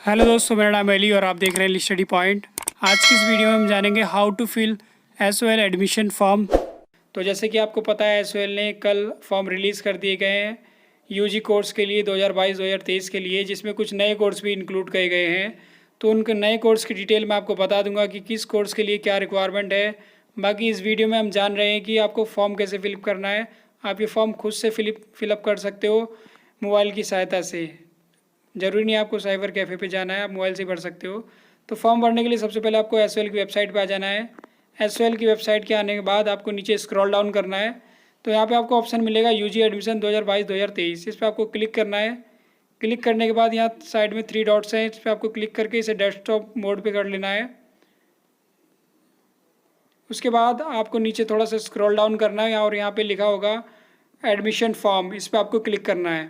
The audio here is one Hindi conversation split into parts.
हेलो दोस्तों, मेरा नाम एली और आप देख रहे हैं स्टडी पॉइंट। आज की इस वीडियो में हम जानेंगे how to fill SOL admission form. तो जैसे कि आपको पता है, एसओएल ने कल फॉर्म रिलीज़ कर दिए गए हैं यूजी कोर्स के लिए 2022-2023 के लिए, जिसमें कुछ नए कोर्स भी इंक्लूड किए गए हैं। तो उनके नए कोर्स की डिटेल मैं आपको बता दूंगा कि किस कोर्स के लिए क्या रिक्वायरमेंट है। बाकी इस वीडियो में हम जान रहे हैं कि आपको फॉर्म कैसे फिलअप करना है। आप ये फॉर्म खुद से फिलअप कर सकते हो मोबाइल की सहायता से। ज़रूरी नहीं आपको साइबर कैफ़े पे जाना है, आप मोबाइल से भर सकते हो। तो फॉर्म भरने के लिए सबसे पहले आपको एसओएल की वेबसाइट पे आ जाना है। एसओएल की वेबसाइट के आने के बाद आपको नीचे स्क्रॉल डाउन करना है। तो यहाँ पे आपको ऑप्शन मिलेगा यूजी एडमिशन 2022-2023, इस पर आपको क्लिक करना है। क्लिक करने के बाद यहाँ साइड में 3 डॉट्स हैं, इस पर आपको क्लिक करके इसे डेस्कटॉप मोड पर कर लेना है। उसके बाद आपको नीचे थोड़ा सा स्क्रॉल डाउन करना है और यहाँ पर लिखा होगा एडमिशन फॉर्म, इस पर आपको क्लिक करना है।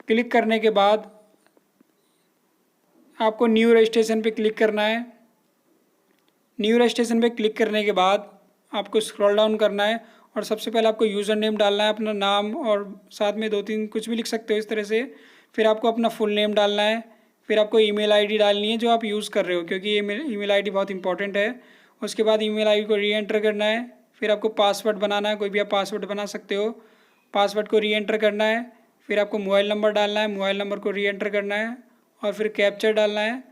क्लिक करने के बाद आपको न्यू रजिस्ट्रेशन पे क्लिक करना है। न्यू रजिस्ट्रेशन पे क्लिक करने के बाद आपको स्क्रॉल डाउन करना है और सबसे पहले आपको यूज़र नेम डालना है, अपना नाम, और साथ में 2-3 कुछ भी लिख सकते हो इस तरह से। फिर आपको अपना फुल नेम डालना है। फिर आपको ईमेल आईडी डालनी है जो आप यूज़ कर रहे हो, क्योंकि ये ईमेल आईडी बहुत इंपॉर्टेंट है। उसके बाद ईमेल आईडी को री एंटर करना है। फिर आपको पासवर्ड बनाना है, कोई भी आप पासवर्ड बना सकते हो। पासवर्ड को री एंटर करना है। फिर आपको मोबाइल नंबर डालना है, मोबाइल नंबर को री एंटर करना है और फिर कैप्चर डालना है।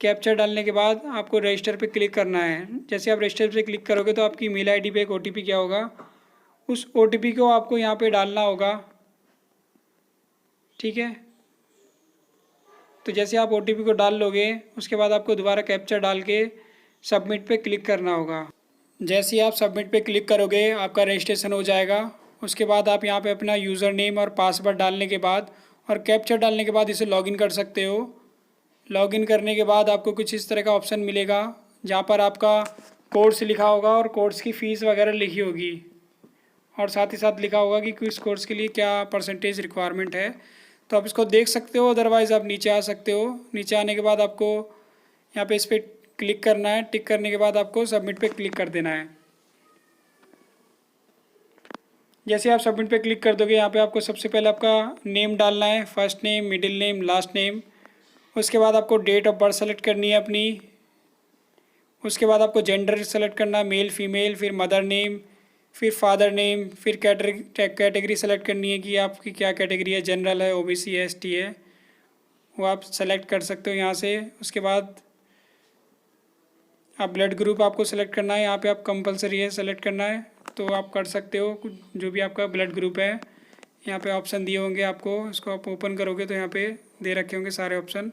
कैप्चर डालने के बाद आपको रजिस्टर पे क्लिक करना है। जैसे आप रजिस्टर पे क्लिक करोगे तो आपकी ईमेल आईडी पे एक ओटीपी क्या होगा, उस ओटीपी को आपको यहाँ पे डालना होगा। ठीक है, तो जैसे आप ओटीपी को डाल लोगे उसके बाद आपको दोबारा कैप्चर डाल के सबमिट पे क्लिक करना होगा। जैसे ही आप सबमिट पे क्लिक करोगे आपका रजिस्ट्रेशन हो जाएगा। उसके बाद आप यहाँ पे अपना यूज़र नेम और पासवर्ड डालने के बाद और कैप्चर डालने के बाद इसे लॉगिन कर सकते हो। लॉगिन करने के बाद आपको कुछ इस तरह का ऑप्शन मिलेगा जहाँ पर आपका कोर्स लिखा होगा और कोर्स की फ़ीस वगैरह लिखी होगी, और साथ ही साथ लिखा होगा कि किस कोर्स के लिए क्या परसेंटेज रिक्वायरमेंट है। तो आप इसको देख सकते हो, अदरवाइज़ आप नीचे आ सकते हो। नीचे आने के बाद आपको यहाँ पे इस पर क्लिक करना है। टिक करने के बाद आपको सबमिट पे क्लिक कर देना है। जैसे आप सबमिट पे क्लिक कर दोगे यहाँ पे आपको सबसे पहले आपका नेम डालना है, first name, middle name, last name. उसके बाद आपको डेट ऑफ बर्थ सेलेक्ट करनी है अपनी। उसके बाद आपको जेंडर सेलेक्ट करना है, मेल फीमेल, फिर मदर नेम, फिर फादर नेम, फिर कैटेगरी सेलेक्ट करनी है कि आपकी क्या कैटेगरी है, जनरल है, ओबीसी है, एसटी है, वो आप सेलेक्ट कर सकते हो यहाँ से। उसके बाद आप ब्लड ग्रुप आपको सेलेक्ट करना है, यहाँ पे आप कंपलसरी है सेलेक्ट करना है, तो आप कर सकते हो जो भी आपका ब्लड ग्रुप है। यहाँ पे ऑप्शन दिए होंगे आपको, इसको आप ओपन करोगे तो यहाँ पे दे रखे होंगे सारे ऑप्शन।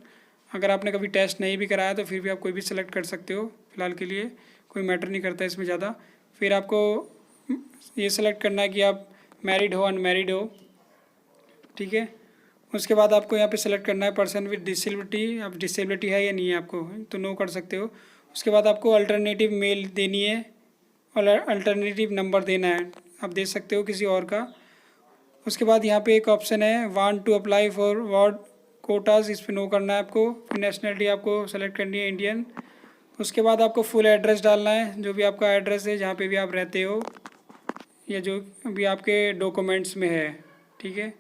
अगर आपने कभी टेस्ट नहीं भी कराया तो फिर भी आप कोई भी सिलेक्ट कर सकते हो, फिलहाल के लिए कोई मैटर नहीं करता इसमें ज़्यादा। फिर आपको ये सेलेक्ट करना है कि आप मैरिड हो, अनमैरिड हो। ठीक है, उसके बाद आपको यहाँ पे सेलेक्ट करना है पर्सन विद डिसेबिलिटी, अब डिसेबिलिटी है या नहीं है आपको, तो नो कर सकते हो। उसके बाद आपको अल्टरनेटिव मेल देनी है और अल्टरनेटिव नंबर देना है, आप दे सकते हो किसी और का। उसके बाद यहाँ पे एक ऑप्शन है want to apply for ward quotas, इस पर नो करना है आपको। फिर नेशनलिटी आपको सेलेक्ट करनी है इंडियन। उसके बाद आपको फुल एड्रेस डालना है, जो भी आपका एड्रेस है जहाँ पे भी आप रहते हो या जो भी आपके डॉक्यूमेंट्स में है। ठीक है,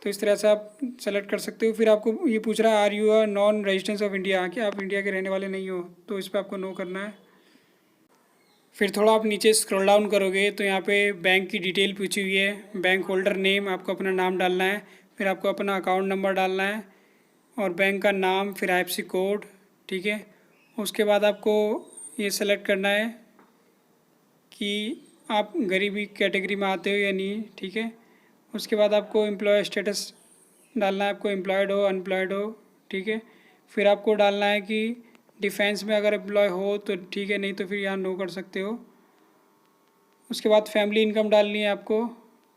तो इस तरह से आप सेलेक्ट कर सकते हो। फिर आपको ये पूछ रहा है are you a non residence of India, कि आप इंडिया के रहने वाले नहीं हो, तो इस पर आपको नो करना है। फिर थोड़ा आप नीचे स्क्रॉल डाउन करोगे तो यहाँ पे बैंक की डिटेल पूछी हुई है। बैंक होल्डर नेम, आपको अपना नाम डालना है, फिर आपको अपना अकाउंट नंबर डालना है और बैंक का नाम, फिर आईएफएससी कोड। ठीक है, उसके बाद आपको ये सेलेक्ट करना है कि आप गरीबी कैटेगरी में आते हो या नहीं। ठीक है, उसके बाद आपको एम्प्लॉय स्टेटस डालना है, आपको एम्प्लॉयड हो, अनएम्प्लॉयड हो। ठीक है, फिर आपको डालना है कि डिफेंस में अगर एम्प्लॉय हो तो ठीक है, नहीं तो फिर यहाँ नो कर सकते हो। उसके बाद फैमिली इनकम डालनी है आपको।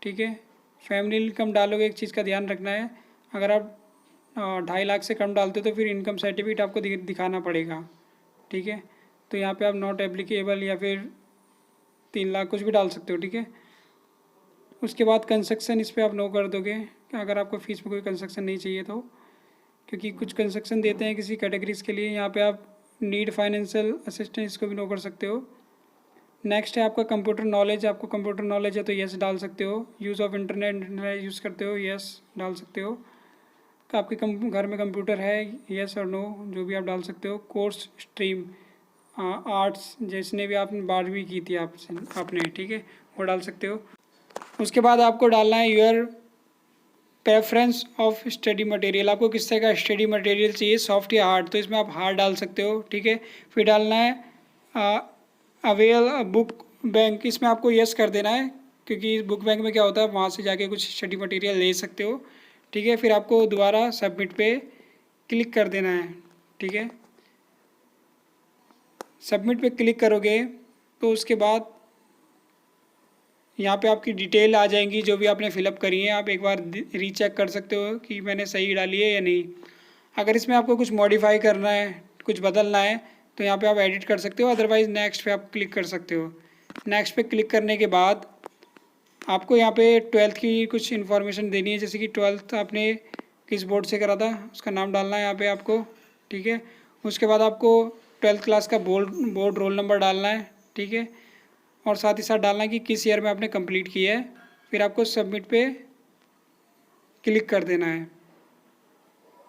ठीक है, फैमिली इनकम डालोगे, एक चीज़ का ध्यान रखना है, अगर आप 2.5 लाख से कम डालते हो तो फिर इनकम सर्टिफिकेट आपको दिखाना पड़ेगा। ठीक है, तो यहाँ पे आप नॉट एप्लीकेबल या फिर 3 लाख कुछ भी डाल सकते हो। ठीक है, उसके बाद कंस्ट्रक्शन, इस पर आप नो कर दोगे अगर आपको फ़ीस में कोई कंस्ट्रक्शन नहीं चाहिए तो, क्योंकि कुछ कंस्ट्रक्शन देते हैं किसी कैटेगरीज के लिए। यहाँ पे आप नीड फाइनेंशियल असिस्टेंस, इसको भी नो कर सकते हो। नेक्स्ट है आपका कंप्यूटर नॉलेज, आपको कंप्यूटर नॉलेज है तो यस डाल सकते हो। यूज़ ऑफ इंटरनेट यूज़ करते हो, यस डाल सकते हो। आपके घर में कंप्यूटर है, यस और नो जो भी आप डाल सकते हो। कोर्स स्ट्रीम आर्ट्स जिसने भी आपने 12वीं की थी आपने, ठीक है, वो डाल सकते हो। उसके बाद आपको डालना है your preference of study material, आपको किस तरह का स्टडी मटेरियल चाहिए, सॉफ्ट या हार्ड, तो इसमें आप हार्ड डाल सकते हो, ठीक है। फिर डालना है अवेल बुक बैंक, इसमें आपको यस कर देना है क्योंकि बुक बैंक में क्या होता है वहाँ से जाके कुछ स्टडी मटेरियल ले सकते हो, ठीक है। फिर आपको दोबारा सबमिट पे क्लिक कर देना है, ठीक है। सबमिट पे क्लिक करोगे तो उसके बाद यहाँ पे आपकी डिटेल आ जाएंगी जो भी आपने फिलअप करी है। आप एक बार रीचेक कर सकते हो कि मैंने सही डाली है या नहीं। अगर इसमें आपको कुछ मॉडिफाई करना है, कुछ बदलना है, तो यहाँ पे आप एडिट कर सकते हो, अदरवाइज़ नेक्स्ट पे आप क्लिक कर सकते हो। नेक्स्ट पे क्लिक करने के बाद आपको यहाँ पे 12th की कुछ इन्फॉर्मेशन देनी है, जैसे कि 12th आपने किस बोर्ड से करा था उसका नाम डालना है यहाँ पे आपको, ठीक है। उसके बाद आपको 12th क्लास का बोर्ड रोल नंबर डालना है, ठीक है, और साथ ही साथ डालना है कि किस ईयर में आपने कंप्लीट किया है। फिर आपको सबमिट पे क्लिक कर देना है,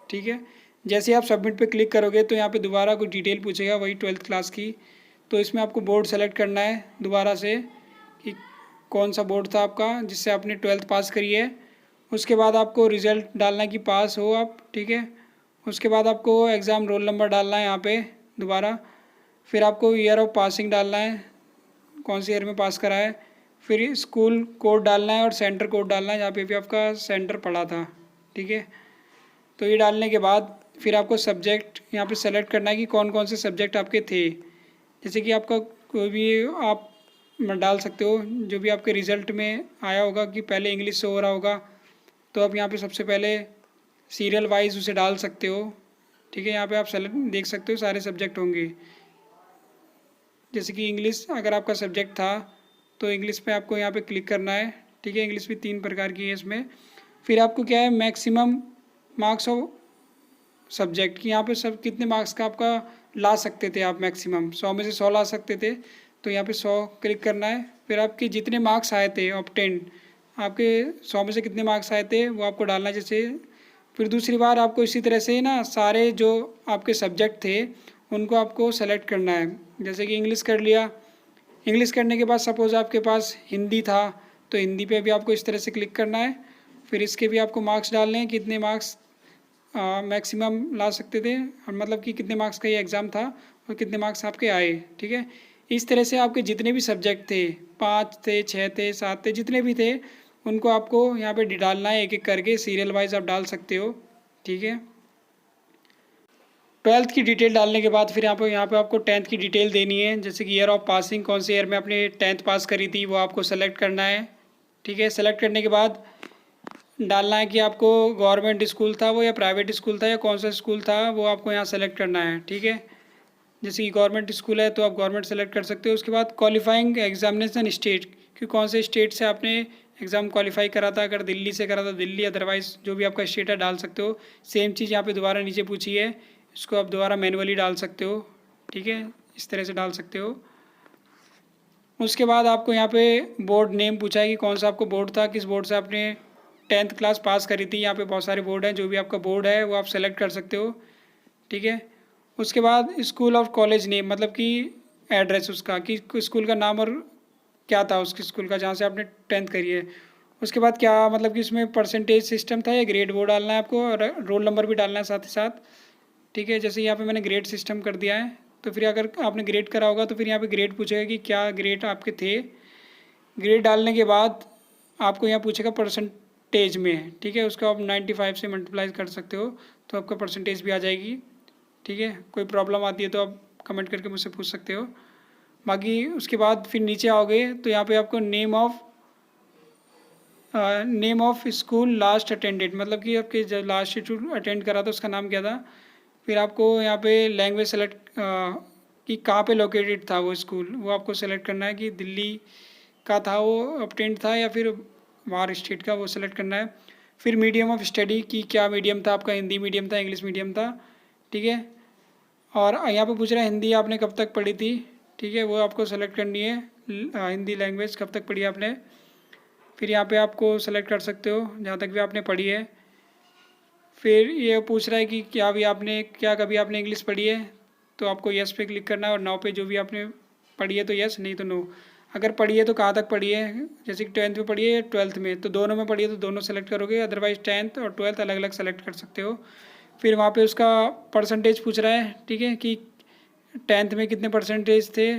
ठीक है। जैसे आप सबमिट पे क्लिक करोगे तो यहाँ पे दोबारा कुछ डिटेल पूछेगा वही 12th क्लास की, तो इसमें आपको बोर्ड सेलेक्ट करना है दोबारा से कि कौन सा बोर्ड था आपका जिससे आपने 12th पास करी है। उसके बाद आपको रिज़ल्ट डालना है कि पास हो आप, ठीक है। उसके बाद आपको एग्ज़ाम रोल नंबर डालना है यहाँ पे दोबारा। फिर आपको ईयर ऑफ पासिंग डालना है, कौन सी ईयर में पास करा है। फिर स्कूल कोड डालना है और सेंटर कोड डालना है जहाँ पे भी आपका सेंटर पड़ा था, ठीक है। तो ये डालने के बाद फिर आपको सब्जेक्ट यहाँ पे सेलेक्ट करना है कि कौन कौन से सब्जेक्ट आपके थे, जैसे कि आपका कोई भी आप डाल सकते हो जो भी आपके रिज़ल्ट में आया होगा कि पहले इंग्लिश से हो रहा होगा, तो आप यहाँ पे सबसे पहले सीरियल वाइज उसे डाल सकते हो, ठीक है। यहाँ पे आप सेलेक्ट देख सकते हो सारे सब्जेक्ट होंगे, जैसे कि इंग्लिश अगर आपका सब्जेक्ट था तो इंग्लिश पे आपको यहाँ पे क्लिक करना है, ठीक है। इंग्लिश भी 3 प्रकार की है इसमें। फिर आपको क्या है मैक्सिमम मार्क्स ऑफ सब्जेक्ट की यहाँ पे सब कितने मार्क्स का आपका ला सकते थे आप, मैक्सिमम 100 में से 100 ला सकते थे, तो यहाँ पे 100 क्लिक करना है। फिर आपके जितने मार्क्स आए थे ऑब्टेन, आपके 100 में से कितने मार्क्स आए थे वो आपको डालना जैसे। फिर दूसरी बार आपको इसी तरह से ना सारे जो आपके सब्जेक्ट थे उनको आपको सेलेक्ट करना है, जैसे कि इंग्लिश कर लिया। इंग्लिश करने के बाद सपोज़ आपके पास हिंदी था तो हिंदी पे भी आपको इस तरह से क्लिक करना है। फिर इसके भी आपको मार्क्स डालने हैं, कितने मार्क्स मैक्सिमम ला सकते थे, और मतलब कि कितने मार्क्स का ये एग्ज़ाम था और कितने मार्क्स आपके आए, ठीक है। इस तरह से आपके जितने भी सब्जेक्ट थे, 5 थे, 6 थे, 7 थे, जितने भी थे उनको आपको यहाँ पे डालना है, एक एक करके सीरियल वाइज आप डाल सकते हो, ठीक है। 12th की डिटेल डालने के बाद फिर यहाँ पे आपको 10th की डिटेल देनी है, जैसे कि ईयर ऑफ पासिंग, कौन से ईयर में आपने 10th पास करी थी वो आपको सेलेक्ट करना है, ठीक है। सेलेक्ट करने के बाद डालना है कि आपको गवर्नमेंट स्कूल था वो या प्राइवेट स्कूल था या कौन सा स्कूल था वो आपको यहाँ सेलेक्ट करना है, ठीक है। जैसे कि गवर्नमेंट स्कूल है तो आप गवर्नमेंट सेलेक्ट कर सकते हो। उसके बाद क्वालिफाइंग एग्जामिनेशन स्टेट, कि कौन से स्टेट से आपने एग्ज़ाम क्वालिफाई करा था, अगर दिल्ली से करा था दिल्ली, अदरवाइज़ जो भी आपका स्टेट है डाल सकते हो। सेम चीज़ यहाँ पे दोबारा नीचे पूछी है, इसको आप दोबारा मैनुअली डाल सकते हो, ठीक है, इस तरह से डाल सकते हो। उसके बाद आपको यहाँ पे बोर्ड नेम पूछा है कि कौन सा आपको बोर्ड था, किस बोर्ड से आपने 10th क्लास पास करी थी। यहाँ पे बहुत सारे बोर्ड हैं, जो भी आपका बोर्ड है वो आप सेलेक्ट कर सकते हो, ठीक है। उसके बाद स्कूल और कॉलेज नेम, मतलब कि एड्रेस उसका कि स्कूल का नाम और क्या था उसके स्कूल का जहाँ से आपने 10th करी है। उसके बाद क्या मतलब कि इसमें परसेंटेज सिस्टम था या ग्रेड, वो डालना है आपको, और रोल नंबर भी डालना है साथ ही साथ, ठीक है। जैसे यहाँ पे मैंने ग्रेड सिस्टम कर दिया है, तो फिर अगर आपने ग्रेड करा होगा तो फिर यहाँ पे ग्रेड पूछेगा कि क्या ग्रेड आपके थे। ग्रेड डालने के बाद आपको यहाँ पूछेगा परसेंटेज में, ठीक है, उसको आप 95 से मल्टीप्लाई कर सकते हो तो आपका परसेंटेज भी आ जाएगी, ठीक है। कोई प्रॉब्लम आती है तो आप कमेंट करके मुझसे पूछ सकते हो। बाकी उसके बाद फिर नीचे आओगे तो यहाँ पे आपको name of school last attended, मतलब कि आपके जब लास्ट स्कूल अटेंड करा था उसका नाम क्या था। फिर आपको यहाँ पे लैंग्वेज सेलेक्ट कि कहाँ पे लोकेटेड था वो स्कूल, वो आपको सेलेक्ट करना है कि दिल्ली का था वो अटेंड था या फिर बाहर स्टेट का, वो सेलेक्ट करना है। फिर मीडियम ऑफ स्टडी की क्या मीडियम था आपका, हिंदी मीडियम था, इंग्लिश मीडियम था, ठीक है। और यहाँ पे पूछ रहा है हिंदी आपने कब तक पढ़ी थी, ठीक है, वो आपको सेलेक्ट करनी है, हिंदी लैंग्वेज कब तक पढ़ी आपने। फिर यहाँ पे आपको सेलेक्ट कर सकते हो जहाँ तक भी आपने पढ़ी है। फिर ये पूछ रहा है कि क्या कभी आपने इंग्लिश पढ़ी है, तो आपको यस पे क्लिक करना है, और नो पे जो भी आपने पढ़ी है तो यस, नहीं तो नो। अगर पढ़ी है तो कहाँ तक पढ़ी है, जैसे कि 10th में पढ़ी है या 12th में, तो दोनों में पढ़ी है तो दोनों सेलेक्ट करोगे, अदरवाइज 10th और 12th अलग अलग सेलेक्ट कर सकते हो। फिर वहाँ पे उसका परसेंटेज पूछ रहा है, ठीक है, कि 10th में कितने परसेंटेज थे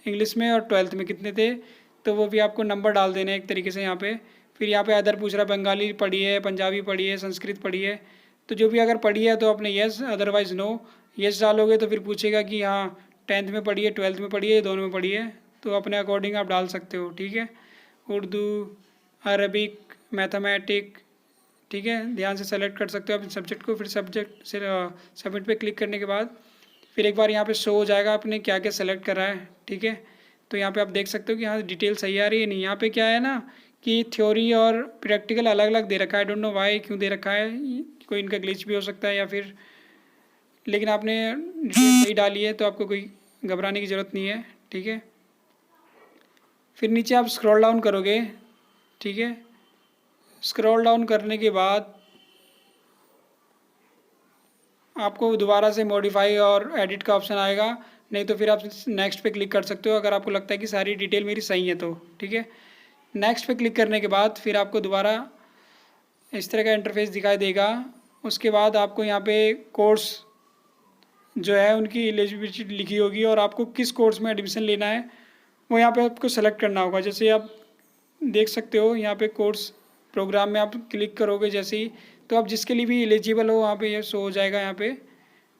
इंग्लिश में और 12th में कितने थे, तो वो भी आपको नंबर डाल देना है एक तरीके से यहाँ पे। फिर यहाँ पे अदर पूछ रहा है, बंगाली पढ़ी है, पंजाबी पढ़ी है, संस्कृत पढ़ी है, तो जो भी अगर पढ़ी है तो अपने यस, अदरवाइज़ नो। यस डालोगे तो फिर पूछेगा कि हाँ 10th में पढ़ी है, 12th में पढ़ी है, दोनों में पढ़ी है, तो अपने अकॉर्डिंग आप डाल सकते हो, ठीक है। उर्दू, अरबिक, मैथमेटिक, ठीक है, ध्यान से सेलेक्ट कर सकते हो अपने सब्जेक्ट को। फिर सब्जेक्ट से सबमिट पे क्लिक करने के बाद फिर एक बार यहाँ पे शो हो जाएगा आपने क्या क्या सेलेक्ट करा है, ठीक है। तो यहाँ पे आप देख सकते हो कि हाँ डिटेल सही आ रही है नहीं। यहाँ पे क्या है ना कि थ्योरी और प्रैक्टिकल अलग अलग दे रखा है, आई डोंट नो वाई, क्यों दे रखा है, कोई इनका ग्लिच भी हो सकता है या फिर, लेकिन आपने डिटेल सही डाली है तो आपको कोई घबराने की ज़रूरत नहीं है, ठीक है। फिर नीचे आप स्क्रॉल डाउन करोगे, ठीक है। स्क्रॉल डाउन करने के बाद आपको दोबारा से मॉडिफाई और एडिट का ऑप्शन आएगा, नहीं तो फिर आप नेक्स्ट पे क्लिक कर सकते हो अगर आपको लगता है कि सारी डिटेल मेरी सही है तो, ठीक है। नेक्स्ट पे क्लिक करने के बाद फिर आपको दोबारा इस तरह का इंटरफेस दिखाई देगा। उसके बाद आपको यहाँ पे कोर्स जो है उनकी एलिजिबिलिटी लिखी होगी और आपको किस कोर्स में एडमिशन लेना है वो यहाँ पे आपको सेलेक्ट करना होगा। जैसे आप देख सकते हो यहाँ पे कोर्स प्रोग्राम में आप क्लिक करोगे जैसे ही, तो आप जिसके लिए भी एलिजिबल हो वहाँ पे ये शो हो जाएगा यहाँ पे।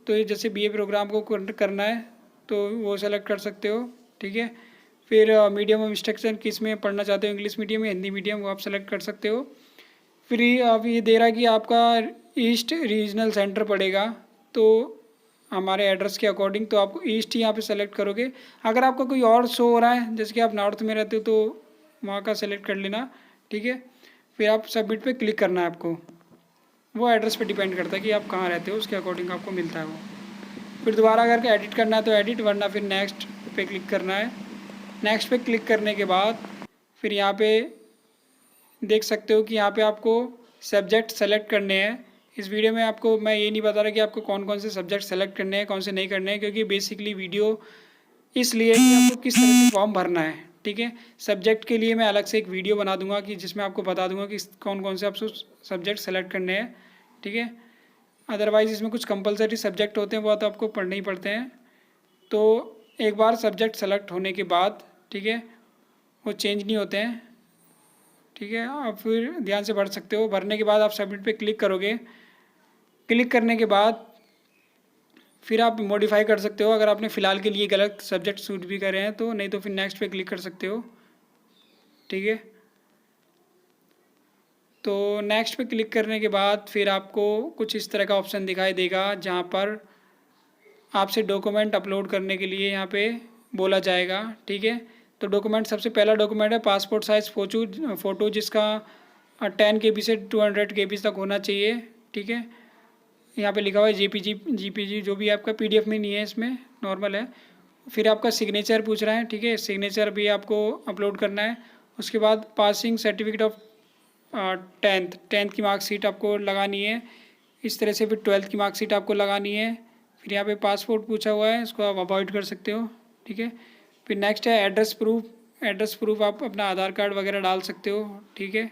तो ये जैसे बीए प्रोग्राम को करना है तो वो सेलेक्ट कर सकते हो, ठीक है। फिर मीडियम ऑफ इंस्ट्रक्शन किस में पढ़ना चाहते हो, इंग्लिश मीडियम या हिंदी मीडियम, वो आप सेलेक्ट कर सकते हो। फिर अब ये दे रहा है कि आपका ईस्ट रीजनल सेंटर पड़ेगा, तो हमारे एड्रेस के अकॉर्डिंग तो आपको ईस्ट ही यहाँ पे सेलेक्ट करोगे। अगर आपका कोई और शो हो रहा है जैसे कि आप नॉर्थ में रहते हो तो वहाँ का सेलेक्ट कर लेना, ठीक है। फिर आप सबमिट पे क्लिक करना है आपको, वो एड्रेस पे डिपेंड करता है कि आप कहाँ रहते हो, उसके अकॉर्डिंग आपको मिलता है वो। फिर दोबारा अगर एडिट करना है तो एडिट, वरना फिर नेक्स्ट पे क्लिक करना है। नेक्स्ट पे क्लिक करने के बाद फिर यहाँ पे देख सकते हो कि यहाँ पे आपको सब्जेक्ट सेलेक्ट करने हैं। इस वीडियो में आपको मैं ये नहीं बता रहा कि आपको कौन कौन से सब्जेक्ट सेलेक्ट करने हैं, कौन से नहीं करने हैं, क्योंकि बेसिकली वीडियो इसलिए कि आपको किस तरह से फॉर्म भरना है, ठीक है। सब्जेक्ट के लिए मैं अलग से एक वीडियो बना दूंगा कि जिसमें आपको बता दूंगा कि कौन कौन से आपको सब्जेक्ट सेलेक्ट करने हैं, ठीक है। अदरवाइज़ इसमें कुछ कंपलसरी सब्जेक्ट होते हैं वो तो आपको पढ़ने ही पड़ते हैं। तो एक बार सब्जेक्ट सेलेक्ट होने के बाद, ठीक है, वो चेंज नहीं होते हैं, ठीक है। आप फिर ध्यान से भर सकते हो। भरने के बाद आप सबमिट पे क्लिक करोगे। क्लिक करने के बाद फिर आप मॉडिफाई कर सकते हो अगर आपने फ़िलहाल के लिए गलत सब्जेक्ट सूट भी करे हैं तो, नहीं तो फिर नेक्स्ट पे क्लिक कर सकते हो, ठीक है। तो नेक्स्ट पे क्लिक करने के बाद फिर आपको कुछ इस तरह का ऑप्शन दिखाई देगा जहाँ पर आपसे डॉक्यूमेंट अपलोड करने के लिए यहाँ पे बोला जाएगा, ठीक है। तो डॉक्यूमेंट, सबसे पहला डॉक्यूमेंट है पासपोर्ट साइज़ फ़ोटो जिसका 10 KB से 200 KB तक होना चाहिए, ठीक है। यहाँ पे लिखा हुआ है JPG जो भी आपका PDF में नहीं है, इसमें नॉर्मल है। फिर आपका सिग्नेचर पूछ रहा है, ठीक है, सिग्नेचर भी आपको अपलोड करना है। उसके बाद पासिंग सर्टिफिकेट ऑफ 10th की मार्कशीट आपको लगानी है इस तरह से। फिर 12th की मार्कशीट आपको लगानी है। फिर यहाँ पे पासपोर्ट पूछा हुआ है, इसको आप अवॉइड कर सकते हो, ठीक है। फिर नेक्स्ट है एड्रेस प्रूफ आप अपना आधार कार्ड वगैरह डाल सकते हो, ठीक है।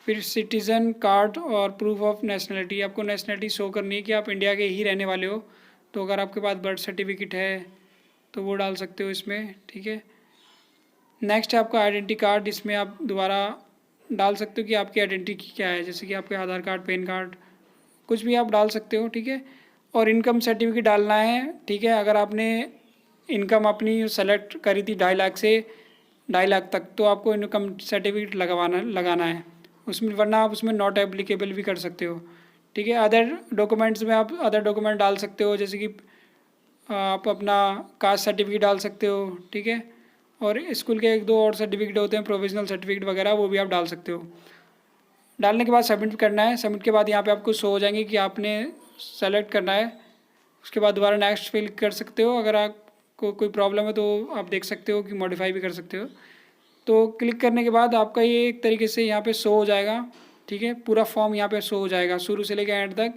फिर सिटीज़न कार्ड और प्रूफ ऑफ नेशनलिटी, आपको नेशनलिटी शो करनी है कि आप इंडिया के ही रहने वाले हो, तो अगर आपके पास बर्थ सर्टिफिकेट है तो वो डाल सकते हो इसमें, ठीक है। नेक्स्ट है आपका आइडेंटिटी कार्ड, इसमें आप दोबारा डाल सकते हो कि आपकी आइडेंटिटी क्या है, जैसे कि आपके आधार कार्ड, पैन कार्ड, कुछ भी आप डाल सकते हो, ठीक है। और इनकम सर्टिफिकेट डालना है, ठीक है। अगर आपने इनकम अपनी सेलेक्ट करी थी 2.5 लाख से 2.5 लाख तक तो आपको इनकम सर्टिफिकेट लगाना है उसमें, वरना आप उसमें नॉट एप्लीकेबल भी कर सकते हो, ठीक है। अदर डॉक्यूमेंट्स में आप अदर डॉक्यूमेंट डाल सकते हो, जैसे कि आप अपना कास्ट सर्टिफिकेट डाल सकते हो, ठीक है। और स्कूल के 1-2 और सर्टिफिकेट होते हैं, प्रोविजनल सर्टिफिकेट वगैरह, वो भी आप डाल सकते हो। डालने के बाद सबमिट करना है। सबमिट के बाद यहाँ पे आपको शो हो जाएंगे कि आपने सेलेक्ट करना है। उसके बाद दोबारा नेक्स्ट पे क्लिक कर सकते हो। अगर आपको कोई प्रॉब्लम है तो आप देख सकते हो कि मॉडिफाई भी कर सकते हो। तो क्लिक करने के बाद आपका ये एक तरीके से यहाँ पे शो हो जाएगा ठीक है। पूरा फॉर्म यहाँ पे शो हो जाएगा शुरू से लेकर एंड तक,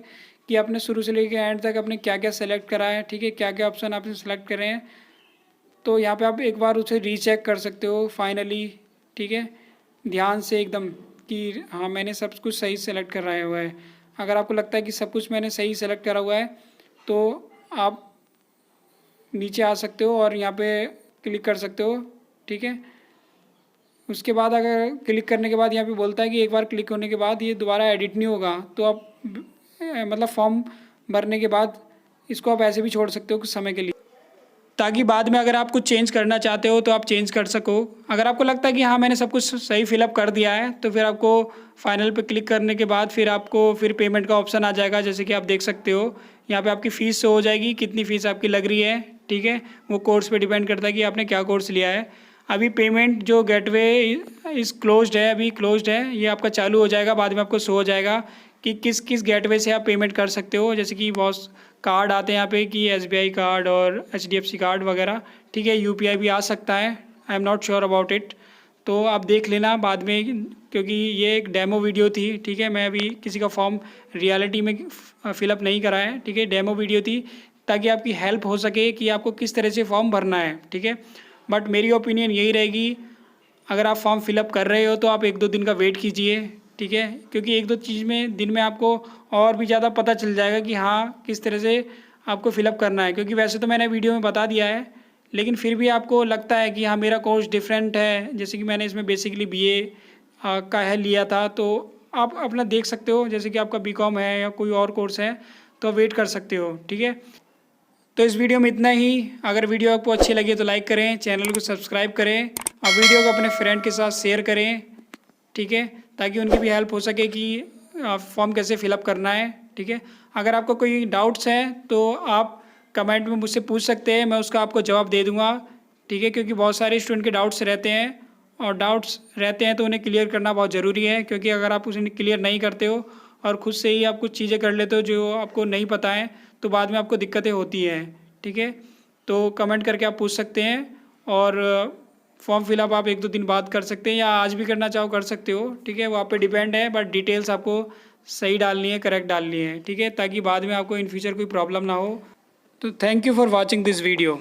कि आपने शुरू से लेकर एंड तक आपने क्या क्या सेलेक्ट करा है, ठीक है, क्या क्या ऑप्शन आपने सेलेक्ट करे हैं। तो यहाँ पे आप एक बार उसे रीचेक कर सकते हो फाइनली, ठीक है, ध्यान से एकदम, कि हाँ मैंने सब कुछ सही सेलेक्ट कराया हुआ है। अगर आपको लगता है कि सब कुछ मैंने सही सेलेक्ट करा हुआ है तो आप नीचे आ सकते हो और यहाँ पे क्लिक कर सकते हो, ठीक है। उसके बाद अगर क्लिक करने के बाद यहाँ पे बोलता है कि एक बार क्लिक होने के बाद ये दोबारा एडिट नहीं होगा, तो आप मतलब फॉर्म भरने के बाद इसको आप ऐसे भी छोड़ सकते हो कुछ समय के लिए, ताकि बाद में अगर आप कुछ चेंज करना चाहते हो तो आप चेंज कर सको। अगर आपको लगता है कि हाँ मैंने सब कुछ सही फिलअप कर दिया है, तो फिर आपको फाइनल पे क्लिक करने के बाद फिर आपको फिर पेमेंट का ऑप्शन आ जाएगा। जैसे कि आप देख सकते हो यहाँ पे आपकी फ़ीस हो जाएगी, कितनी फ़ीस आपकी लग रही है, ठीक है। वो कोर्स पे डिपेंड करता है कि आपने क्या कोर्स लिया है। अभी पेमेंट जो गेटवे इज़ क्लोज्ड है, अभी क्लोज्ड है, ये आपका चालू हो जाएगा, बाद में आपको शो हो जाएगा कि किस किस गेटवे से आप पेमेंट कर सकते हो। जैसे कि बहुत कार्ड आते हैं यहाँ पे कि SBI कार्ड और HDFC कार्ड वगैरह, ठीक है। UPI भी आ सकता है, I am not sure about it, तो आप देख लेना बाद में, क्योंकि ये एक डेमो वीडियो थी, ठीक है। मैं अभी किसी का फॉर्म रियलिटी में फिलअप नहीं करा है, ठीक है, डेमो वीडियो थी, ताकि आपकी हेल्प हो सके कि आपको किस तरह से फॉर्म भरना है, ठीक है। बट मेरी ओपिनियन यही रहेगी, अगर आप फॉर्म फिलअप कर रहे हो तो आप 1-2 दिन का वेट कीजिए, ठीक है, क्योंकि 1-2 चीज़ में दिन में आपको और भी ज़्यादा पता चल जाएगा कि हाँ किस तरह से आपको फिलअप करना है। क्योंकि वैसे तो मैंने वीडियो में बता दिया है, लेकिन फिर भी आपको लगता है कि हाँ मेरा कोर्स डिफरेंट है, जैसे कि मैंने इसमें बेसिकली BA का है लिया था, तो आप अपना देख सकते हो। जैसे कि आपका BCom है या कोई और कोर्स है तो वेट कर सकते हो, ठीक है। तो इस वीडियो में इतना ही। अगर वीडियो आपको अच्छी लगी तो लाइक करें, चैनल को सब्सक्राइब करें और वीडियो को अपने फ्रेंड के साथ शेयर करें, ठीक है, ताकि उनकी भी हेल्प हो सके कि फॉर्म कैसे फिलअप करना है, ठीक है। अगर आपको कोई डाउट्स हैं तो आप कमेंट में मुझसे पूछ सकते हैं, मैं उसका आपको जवाब दे दूंगा, ठीक है, क्योंकि बहुत सारे स्टूडेंट के डाउट्स रहते हैं और डाउट्स रहते हैं तो उन्हें क्लियर करना बहुत ज़रूरी है। क्योंकि अगर आप उन्हें क्लियर नहीं करते हो और ख़ुद से ही आप कुछ चीज़ें कर लेते हो जो आपको नहीं पता है, तो बाद में आपको दिक्कतें होती हैं, ठीक है। तो कमेंट करके आप पूछ सकते हैं और फॉर्म फिलअप आप 1-2 दिन बाद कर सकते हैं या आज भी करना चाहो कर सकते हो, ठीक है, वो आप पे डिपेंड है। बट डिटेल्स आपको सही डालनी है, करेक्ट डालनी है, ठीक है, ताकि बाद में आपको इन फ्यूचर कोई प्रॉब्लम ना हो। तो thank you for watching this video.